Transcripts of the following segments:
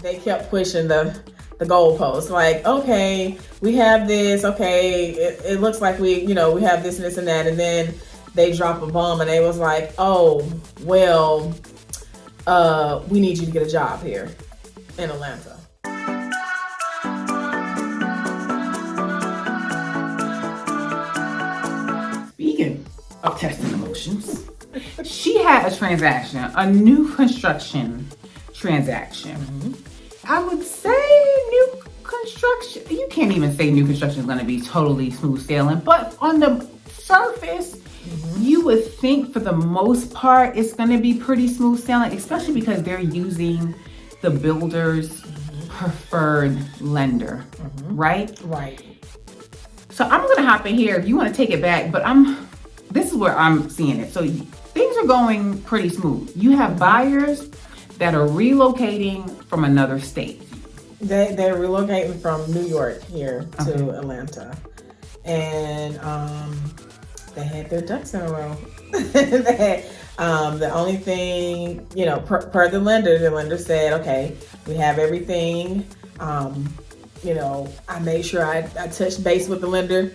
they kept pushing the goalposts. Like, okay, we have this. Okay, it looks like we have this and this and that, and then they drop a bomb and they was like, oh, well, we need you to get a job here in Atlanta. Speaking of testing emotions, she had a transaction, a new construction transaction. I would say new construction, you can't even say new construction is going to be totally smooth sailing, but on the surface, you would think for the most part it's going to be pretty smooth sailing, especially because they're using the builder's preferred lender, right? Right. So I'm going to hop in here if you want to take it back, but this is where I'm seeing it. So things are going pretty smooth. You have buyers that are relocating from another state. They're relocating from New York here to Atlanta. And they had their ducks in a row. The only thing, per the lender said, okay, we have everything. I made sure I touched base with the lender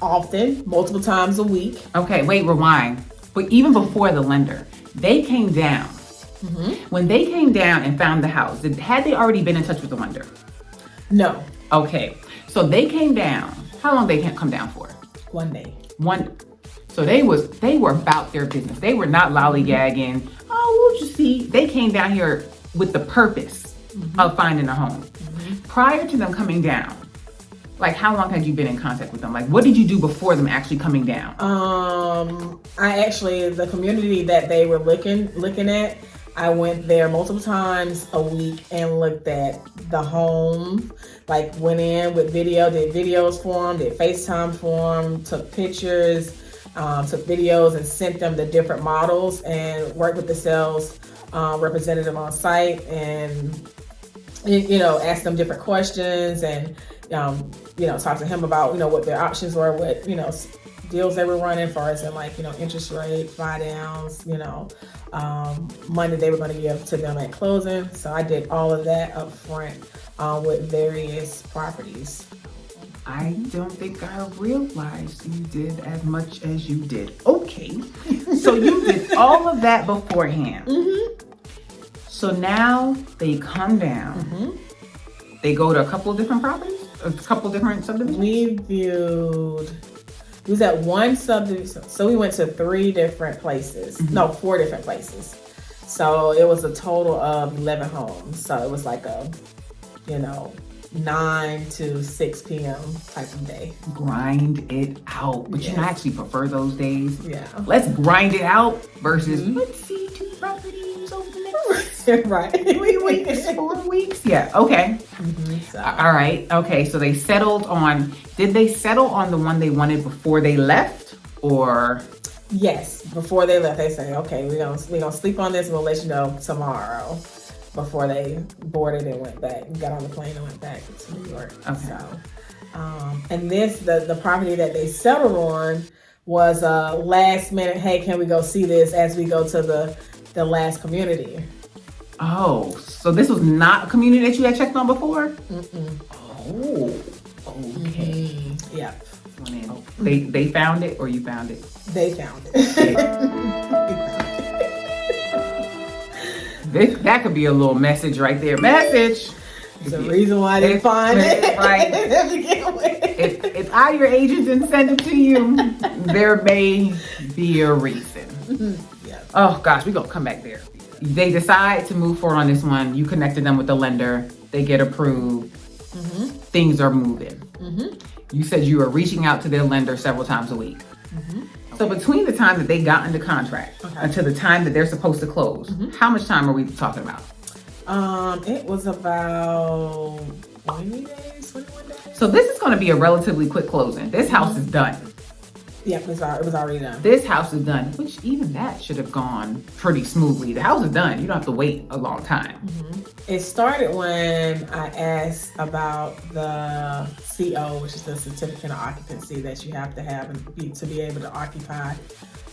often, multiple times a week. Okay, wait, rewind. But even before the lender, they came down. When they came down and found the house, had they already been in touch with the lender? No. Okay, so they came down. How long they come down for? 1 day. So they were about their business. They were not lollygagging. Oh, we'll just see. They came down here with the purpose of finding a home. Prior to them coming down, like how long had you been in contact with them? Like what did you do before them actually coming down? The community that they were looking at, I went there multiple times a week and looked at the home, like went in with video, did videos for them, did FaceTime for them, took pictures, took videos and sent them the different models and worked with the sales representative on site and, asked them different questions and, talk to him about, what their options were, what, deals they were running for us and interest rate, buy downs, money they were going to give to them at closing. So I did all of that up front with various properties. I don't think I realized you did as much as you did. Okay. So you did all of that beforehand. So now they come down. They go to a couple of different properties, a couple of different subdivisions. We was at one subdivision, so we went to 3 different places. No, 4 different places. So it was a total of 11 homes. So it was like a, 9 to 6 p.m. type of day. Grind it out. But you actually prefer those days. Yeah. Let's grind it out versus let's see 2 properties over the next right. 3 weeks, 4 weeks. Yeah. Okay. All right. Okay. So they settled on. Did they settle on the one they wanted before they left, or? Yes. Before they left, they say, "Okay, we're gonna sleep on this, and we'll let you know tomorrow." Before they boarded and went back, got on the plane and went back to New York. Okay. So, and the property that they settled on was last minute. Hey, can we go see this as we go to the last community? Oh, so this was not a community that you had checked on before? Oh, okay. Yeah. They found it, or you found it? They found it. That could be a little message right there. Message. There's a reason why they find it. Right. If I, your agent, didn't send it to you, there may be a reason. Yeah. Oh gosh, we're gonna come back there. They decide to move forward on this one. You connected them with the lender. They get approved. Things are moving. You said you were reaching out to their lender several times a week. So between the time that they got into contract until the time that they're supposed to close, how much time are we talking about? It was about 20 days, 21 days. So this is going to be a relatively quick closing. This house is done. Yeah, it was already done. This house is done, which even that should have gone pretty smoothly. The house is done. You don't have to wait a long time. It started when I asked about the CO, which is the certificate of occupancy that you have to have to be able to occupy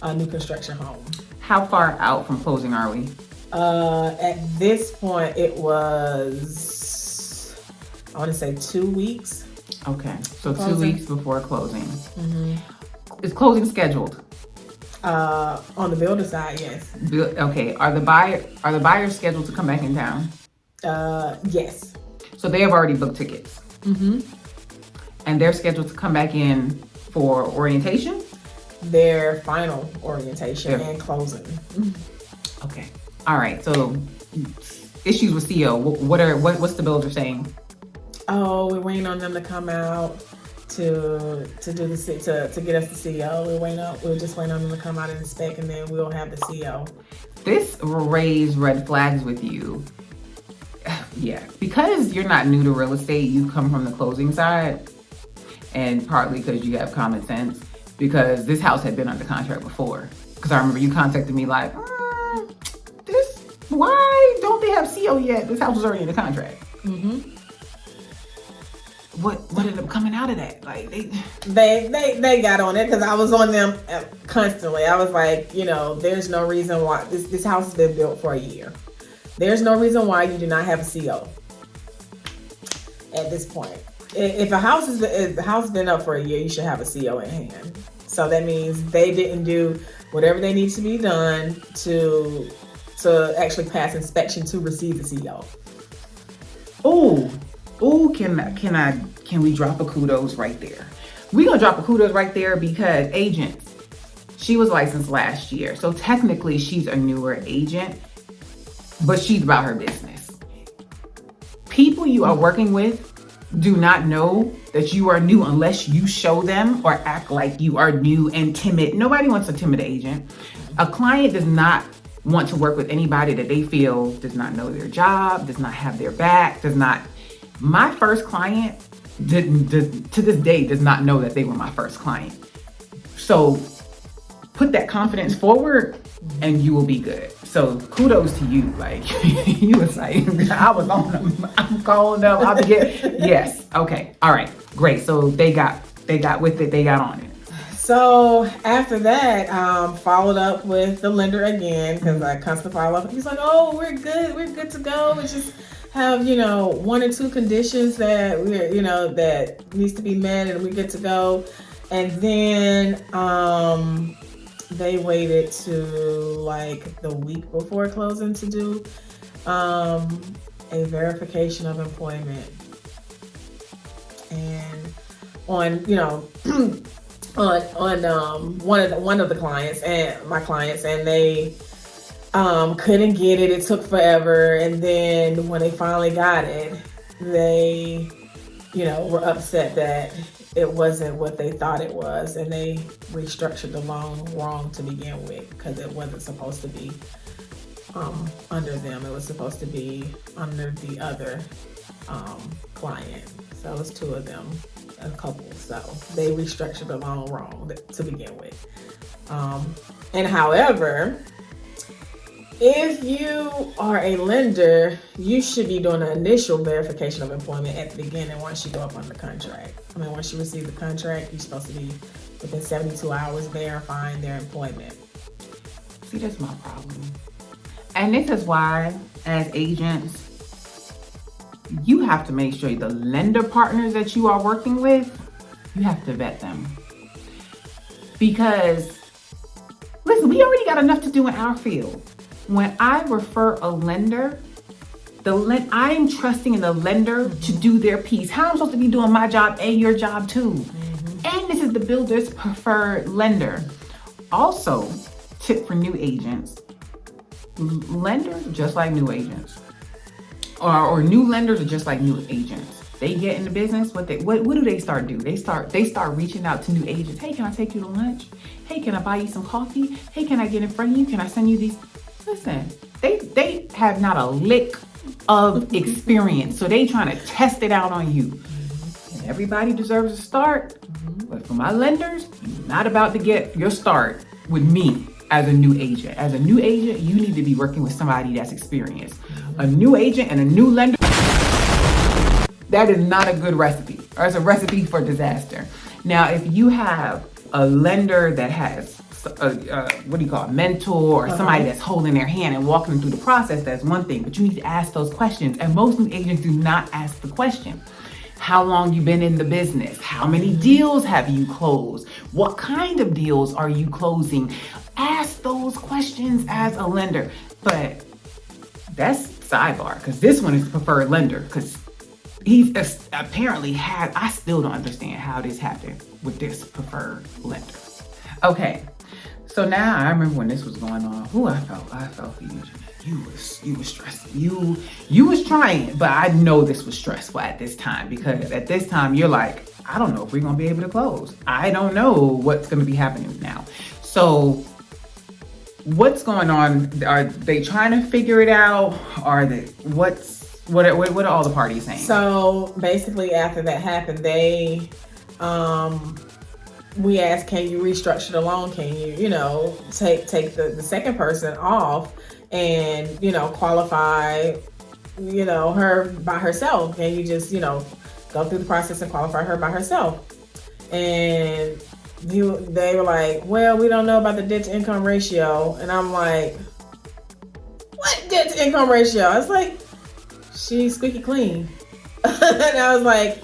a new construction home. How far out from closing are we? At this point, it was, I want to say 2 weeks. Okay, so Closing. 2 weeks before closing. Is closing scheduled? On the builder side, yes. Okay, are the buyers scheduled to come back in town? Yes. So they have already booked tickets. And they're scheduled to come back in for orientation? Their final orientation and closing. Okay. All right. So issues with CO. What's the builder saying? Oh, we're waiting on them to come out to do the to get us the CO. We're just waiting on them to come out and inspect, and then we'll have the CO. This raised red flags with you. Yeah, because you're not new to real estate, you come from the closing side, and partly because you have common sense, because this house had been under contract before. Because I remember you contacted me like, why don't they have CO yet? This house was already in the contract. What ended up coming out of that? Like they got on it because I was on them constantly. I was like, there's no reason why this house has been built for a year. There's no reason why you do not have a CO at this point. If the house has been up for a year, you should have a CO in hand. So that means they didn't do whatever they need to be done to actually pass inspection to receive the CO. Can we drop a kudos right there? We're gonna drop a kudos right there because agents, she was licensed last year. So technically she's a newer agent, but she's about her business. People you are working with do not know that you are new unless you show them or act like you are new and timid. Nobody wants a timid agent. A client does not want to work with anybody that they feel does not know their job, does not have their back, My first client to this day does not know that they were my first client. So put that confidence forward and you will be good. So kudos to you. Like you was like, I was on them. I'm calling them. I'll be getting, yes. Okay. All right. Great. So they got with it. They got on it. So after that, followed up with the lender again because I constantly follow up. He's like, "Oh, we're good to go. We just have 1 or 2 conditions that that needs to be met, and we're good to go." And then they waited to like the week before closing to do a verification of employment, and on one of the clients and my clients, and they couldn't get it. It took forever, and then when they finally got it, they were upset that it wasn't what they thought it was, and they restructured the loan wrong to begin with because it wasn't supposed to be under them. It was supposed to be under the other client. So it was 2 of them, a couple. So they restructured the loan wrong to begin with. And however, if you are a lender, you should be doing an initial verification of employment at the beginning once you go up on the contract. Once you receive the contract, you're supposed to be within 72 hours verifying their employment. See, that's my problem. And this is why, as agents, you have to make sure the lender partners that you are working with, you have to vet them. Because, listen, we already got enough to do in our field. When I refer a lender, I am trusting in the lender to do their piece. How am I supposed to be doing my job and your job too? And this is the builder's preferred lender. Also, tip for new agents, lenders are just like new agents. Or new lenders are just like new agents. They get in the business, what do they start doing? They start reaching out to new agents. Hey, can I take you to lunch? Hey, can I buy you some coffee? Hey, can I get in front of you? Can I send you these? Listen, they have not a lick of experience, so they trying to test it out on you. And everybody deserves a start, but for my lenders, you're not about to get your start with me as a new agent. As a new agent, you need to be working with somebody that's experienced. A new agent and a new lender, that is not a good recipe, or it's a recipe for disaster. Now, if you have a lender that has what do you call it, mentor or somebody that's holding their hand and walking them through the process, that's one thing. But you need to ask those questions. And most new agents do not ask the question. How long you been in the business? How many deals have you closed? What kind of deals are you closing? Ask those questions as a lender. But that's sidebar, because this one is the preferred lender, because he's apparently I still don't understand how this happened with this preferred lender. Okay, so now I remember when this was going on. I felt for you, Jeanette. You was stressing. You was trying, but I know this was stressful at this time, because at this time you're like, I don't know if we're gonna be able to close. I don't know what's gonna be happening now. So what's going on? Are they trying to figure it out? What are all the parties saying? So basically, after that happened, we asked, can you restructure the loan? Can you, take the second person off and, qualify, her by herself? Can you just, go through the process and qualify her by herself? And they were like, well, we don't know about the debt to income ratio. And I'm like, what debt to income ratio? I was like, she's squeaky clean. And I was like,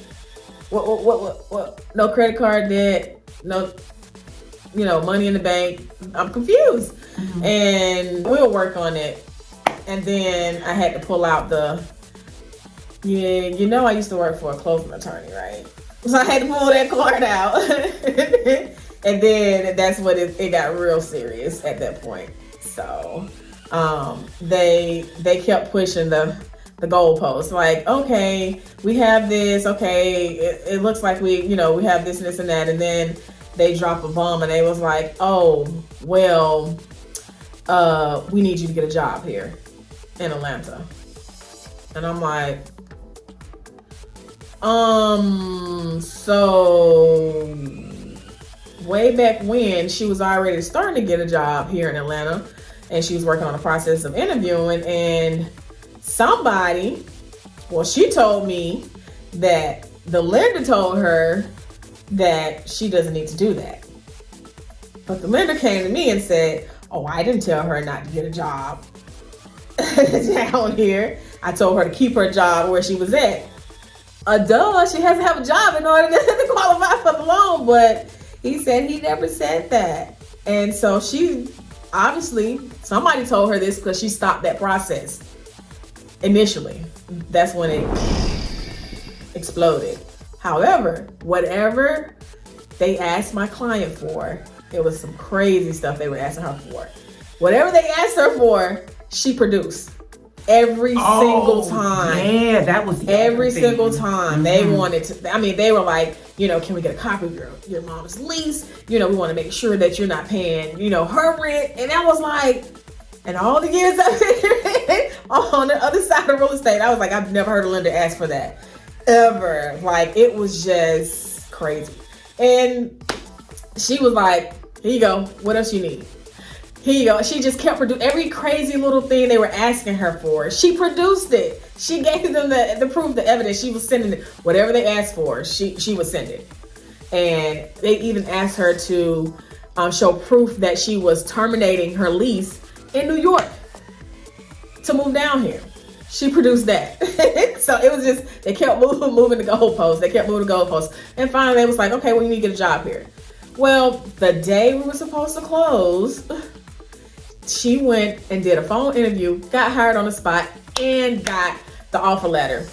what? No credit card debt, no, money in the bank. I'm confused. Mm-hmm. And we'll work on it. And then I had to pull out I used to work for a closing attorney, right? So I had to pull that card out. And then that's when it got real serious at that point. So they kept pushing the goalpost, like, okay, we have this, okay, it looks like we have this and this and that, and then they drop a bomb and they was like, oh, well, we need you to get a job here in Atlanta. And I'm like, so way back when, she was already starting to get a job here in Atlanta, and she was working on the process of interviewing, and she told me that the lender told her that she doesn't need to do that. But the lender came to me and said, oh, I didn't tell her not to get a job down here. I told her to keep her job where she was at. She has to have a job in order to qualify for the loan. But he said he never said that. And so she, obviously, somebody told her this because she stopped that process. Initially, that's when it exploded. However, whatever they asked my client for, it was some crazy stuff they were asking her for. Whatever they asked her for, she produced every single time. Yeah, that was every single time. They wanted to. They were like, can we get a copy of your mom's lease? We want to make sure that you're not paying, her rent. And I was like. And all the years I've been on the other side of real estate, I was like, I've never heard a lender ask for that. Ever. Like, it was just crazy. And she was like, here you go. What else you need? Here you go. She just kept producing every crazy little thing they were asking her for. She produced it. She gave them the proof, the evidence. She was sending it. Whatever they asked for, she would send it. And they even asked her to show proof that she was terminating her lease in New York to move down here. She produced that. So it was just, they kept moving the goalposts. They kept moving the goalposts. And finally they was like, okay, well, you need to get a job here. Well, the day we were supposed to close, she went and did a phone interview, got hired on the spot, and got the offer letter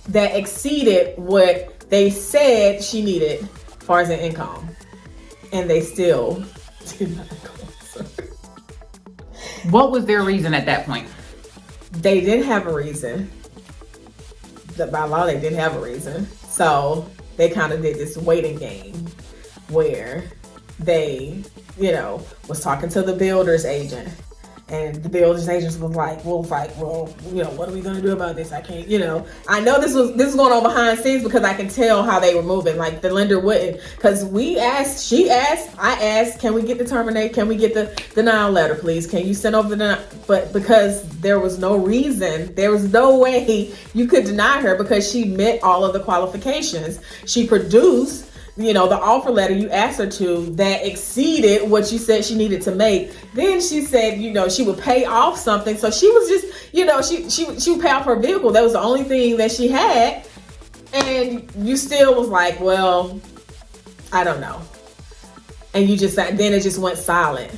that exceeded what they said she needed as far as an income. And they still did not close. What was their reason at that point? They didn't have a reason. By law, they didn't have a reason. So they kind of did this waiting game where they, was talking to the builder's agent. And the builder's agent was like, well, what are we going to do about this? I can't, I know this was going on behind the scenes because I can tell how they were moving. Like the lender wouldn't, because she asked, I asked, can we get the terminate? Can we get the denial letter, please? Can you send over the denial? But because there was no reason, there was no way you could deny her because she met all of the qualifications. She produced, the offer letter you asked her to that exceeded what you said she needed to make. Then she said, she would pay off something. So she was just, she would pay off her vehicle. That was the only thing that she had. And you still was like, well, I don't know. And then it just went silent.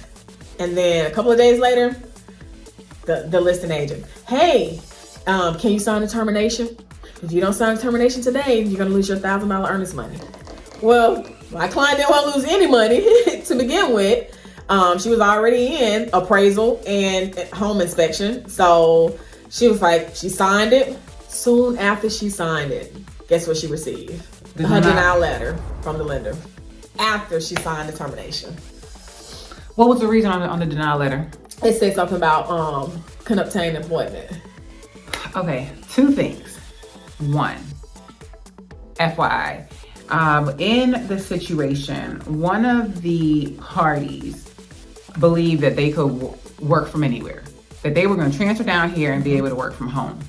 And then a couple of days later, the listing agent, hey, can you sign a termination? If you don't sign a termination today, you're going to lose your $1,000 earnest money. Well, my client didn't want to lose any money to begin with. She was already in appraisal and home inspection. So she was like, she signed it. Soon after she signed it, guess what she received? Her denial letter from the lender after she signed the termination. What was the reason on the denial letter? It said something about couldn't obtain employment. Okay, 2 things. 1, FYI, in the situation, one of the parties believed that they could work from anywhere, that they were going to transfer down here and be able to work from home.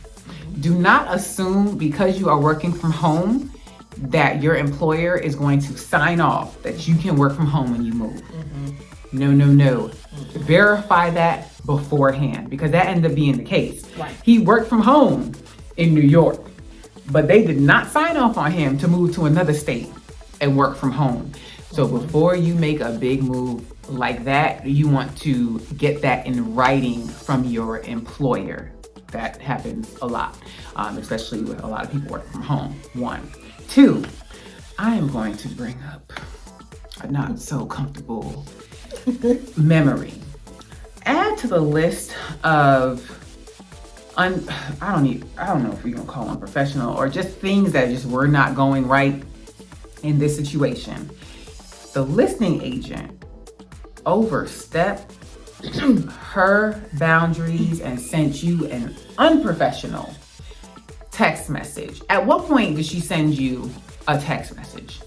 Do not assume because you are working from home that your employer is going to sign off that you can work from home when you move. No. Verify that beforehand, because that ended up being the case. Right. He worked from home in New York, but they did not sign off on him to move to another state and work from home. So before you make a big move like that, you want to get that in writing from your employer. That happens a lot, especially with a lot of people working from home. 1. 2, I am going to bring up a not so comfortable memory. Add to the list of I don't know if we're gonna call them unprofessional or just things that just were not going right in this situation. The listing agent overstepped her boundaries and sent you an unprofessional text message. At what point did she send you a text message?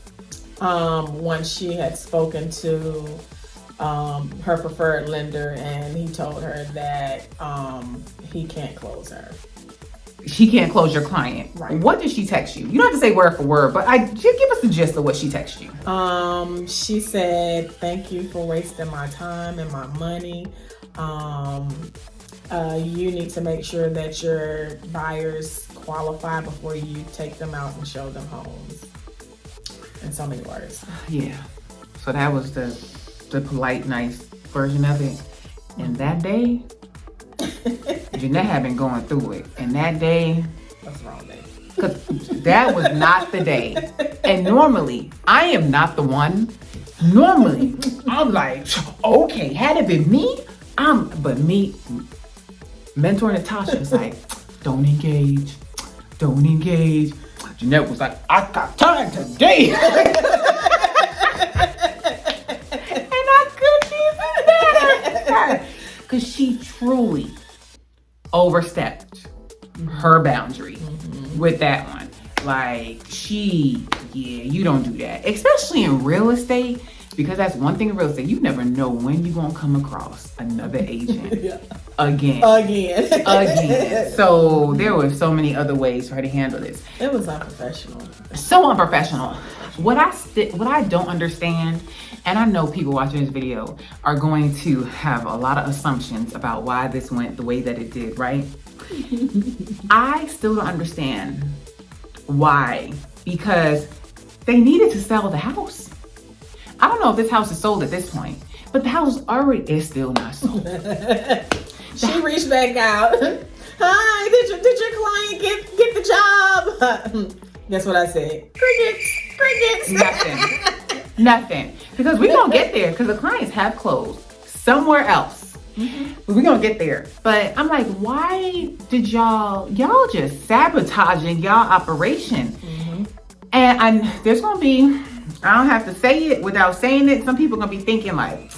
Once she had spoken to her preferred lender, and he told her that he can't close her. She can't close your client. Right. What did she text you? You don't have to say word for word, but give us the gist of what she texted you. She said, "Thank you for wasting my time and my money. You need to make sure that your buyers qualify before you take them out and show them homes." In so many words. Yeah. So that was the polite, nice version of it. And that day, Jeanette had been going through it. And that day, that's the wrong day. Because that was not the day. And normally, I am not the one. Normally, I'm like, okay, had it been me, but me, mentor Natasha is like, don't engage. Jeanette was like, I got time today. Because she truly overstepped her boundary with that one. Like, you don't do that. Especially in real estate, because that's one thing in real estate. You never know when you're going to come across another agent again. So there were so many other ways for her to handle this. It was unprofessional. So unprofessional. What I don't understand, and I know people watching this video are going to have a lot of assumptions about why this went the way that it did, right? I still don't understand why, because they needed to sell the house. I don't know if this house is sold at this point, but the house already is still not sold. She reached back out. Hi, did your client get the job? Guess what I said? Crickets. Nothing. Because we're going to get there, because the clients have closed somewhere else. We're going to get there. But I'm like, why did y'all just sabotaging y'all operation? And there's going to be, I don't have to say it without saying it. Some people are going to be thinking like,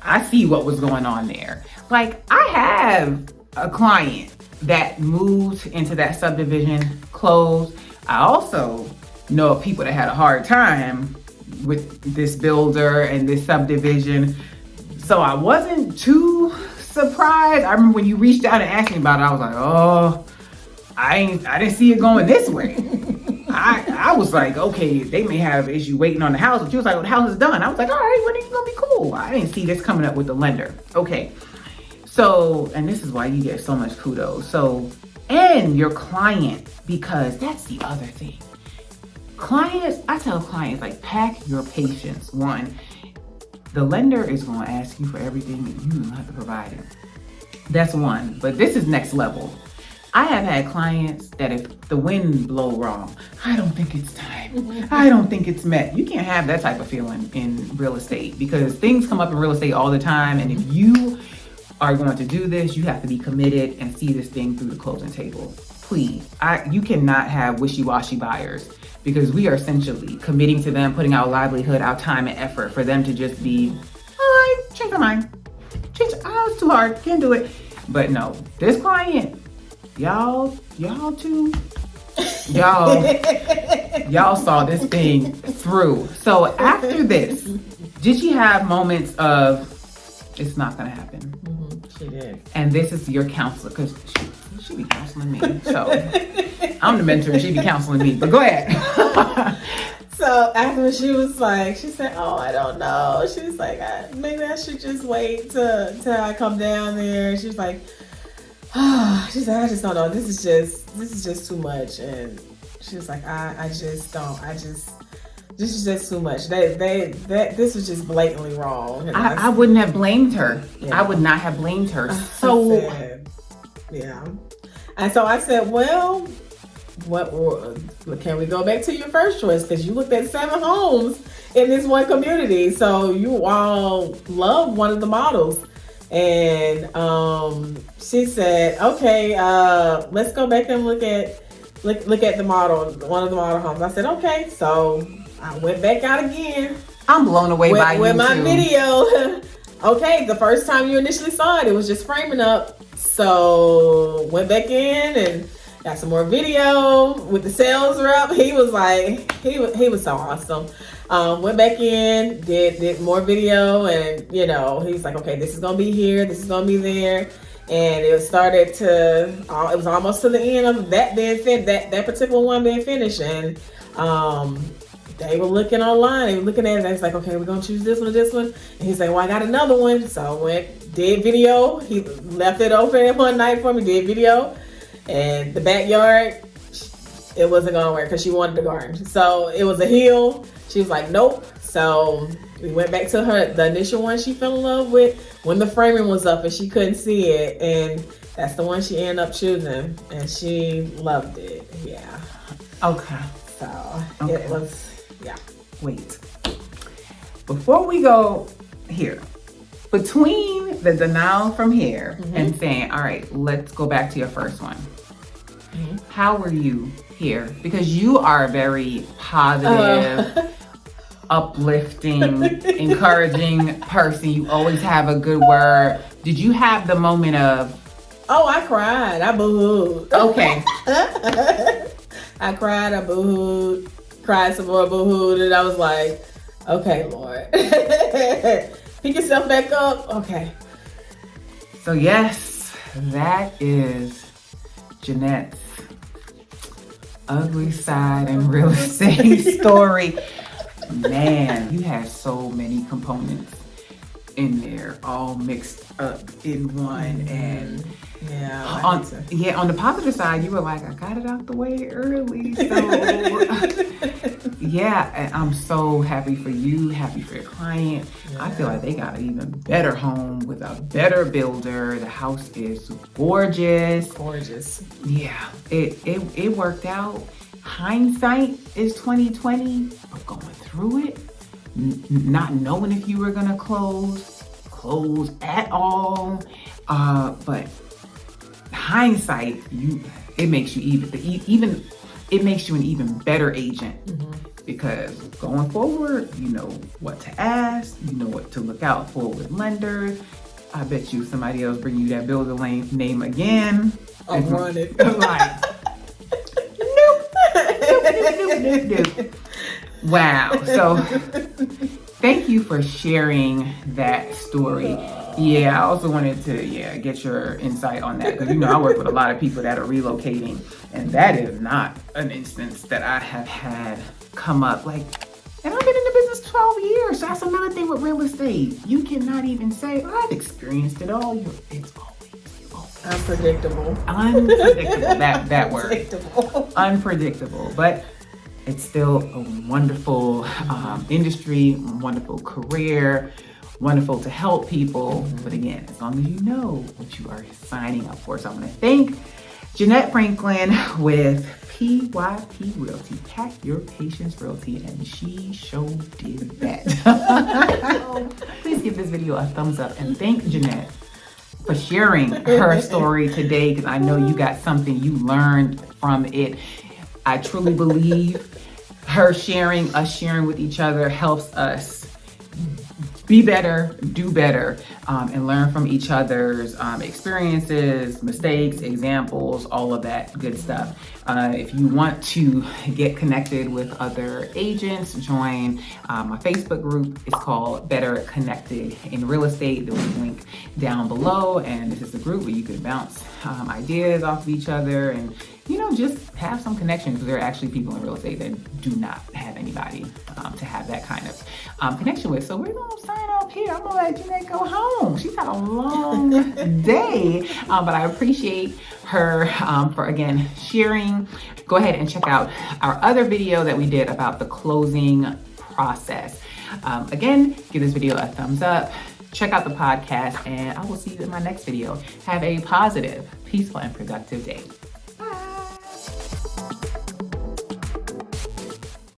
I see what was going on there. Like, I have a client that moved into that subdivision, closed. I also know of people that had a hard time with this builder and this subdivision. So I wasn't too surprised. I remember when you reached out and asked me about it, I was like, oh, I didn't see it going this way. I was like, okay, they may have an issue waiting on the house. But she was like, well, the house is done. I was like, all right, when are you going to be cool? I didn't see this coming up with the lender. Okay. So, and this is why you get so much kudos. So, and your client, because that's the other thing. Clients, I tell clients, like, pack your patience. One, the lender is going to ask you for everything and you don't have to provide it. That's one. But this is next level. I have had clients that if the wind blow wrong, I don't think it's time. I don't think it's met. You can't have that type of feeling in real estate because things come up in real estate all the time. And if you are going to do this, you have to be committed and see this thing through the closing table. Please, you cannot have wishy-washy buyers because we are essentially committing to them, putting our livelihood, our time and effort for them to just be, all right, change my mind. It's too hard, can't do it. But no, this client, y'all saw this thing through. So after this, did she have moments of, it's not gonna happen? Mm-hmm, she did. And this is your counselor, because she be counseling me. So I'm the mentor and she be counseling me, but go ahead. So after she said, oh, I don't know. She was like, maybe I should just wait till I come down there. She was like, she said, I just don't know. This is just too much. And she was like, this is just too much. This was just blatantly wrong. And I wouldn't have blamed her. Yeah. I would not have blamed her. So yeah. And so I said, well, can we go back to your first choice? Because you looked at 7 homes in this one community. So you all love one of the models. And she said, okay, let's go back and look at the model, one of the model homes. I said, okay. So I went back out again. I'm blown away by you with my too. Video. Okay, the first time you initially saw it, it was just framing up. So went back in and got some more video with the sales rep. He was like, he was so awesome. Went back in, did more video, and he was like, okay, this is gonna be here, this is gonna be there, and it started to. It was almost to the end of that being that particular one being finished, and they were looking online, they were looking at it, and they was like, okay, we're gonna choose this one or this one, and he's like, well, I got another one, so I went, did video. He left it open one night for me, did video. And the backyard, it wasn't gonna work because she wanted the garden. So it was a hill. She was like, nope. So we went back to the initial one she fell in love with when the framing was up and she couldn't see it. And that's the one she ended up choosing. And she loved it. Yeah. Okay. So okay. It was, yeah. Wait. Before we go here, between the denial from here and saying, all right, let's go back to your first one. How were you here? Because you are a very positive, uplifting, encouraging person. You always have a good word. Did you have the moment of, oh, I cried. I boo-hooed. Okay. I cried. I boo-hooed. Cried some more, boo-hooed. And I was like, okay, Lord. Pick yourself back up. Okay. So yes, that is Jeanette's ugly side in real estate story. Man, you had so many components in there, all mixed up in one. And on the positive side, you were like, I got it out the way early. So yeah, I'm so happy for you, happy for your client. Yeah. I feel like they got an even better home with a better builder. The house is gorgeous. Gorgeous. Yeah, it worked out. Hindsight is 2020, but going through it, not knowing if you were gonna close at all, but hindsight, it makes you it makes you an even better agent because going forward, you know what to ask, you know what to look out for with lenders. I bet you somebody else bring you that builder name again. I'm running. Like, nope. Wow. So thank you for sharing that story. Yeah, I also wanted to get your insight on that, because I work with a lot of people that are relocating, and that is not an instance that I have had come up. Like, and I've been in the business 12 years. So that's another thing with real estate. You cannot even say, I've experienced it all. It's always Unpredictable. Unpredictable. that word. Unpredictable. Unpredictable. But it's still a wonderful industry, wonderful career, wonderful to help people. But again, as long as you know what you are signing up for. So I want to thank Gwinnett Franklin with PYP Realty, Pack Your Patience Realty, and she sure did that. Please give this video a thumbs up and thank Gwinnett for sharing her story today, because I know you got something you learned from it. I truly believe us sharing with each other helps us be better, do better, and learn from each other's experiences, mistakes, examples, all of that good stuff. If you want to get connected with other agents, join my Facebook group. It's called Better Connected in Real Estate. There's a link down below, and this is a group where you can bounce ideas off of each other and just have some connections, because there are actually people in real estate that do not have anybody to have that kind of connection with. So we're going to sign off here. I'm going to let Gwinnett go home. She's had a long day, but I appreciate her for, again, sharing. Go ahead and check out our other video that we did about the closing process. Again, give this video a thumbs up. Check out the podcast, and I will see you in my next video. Have a positive, peaceful, and productive day.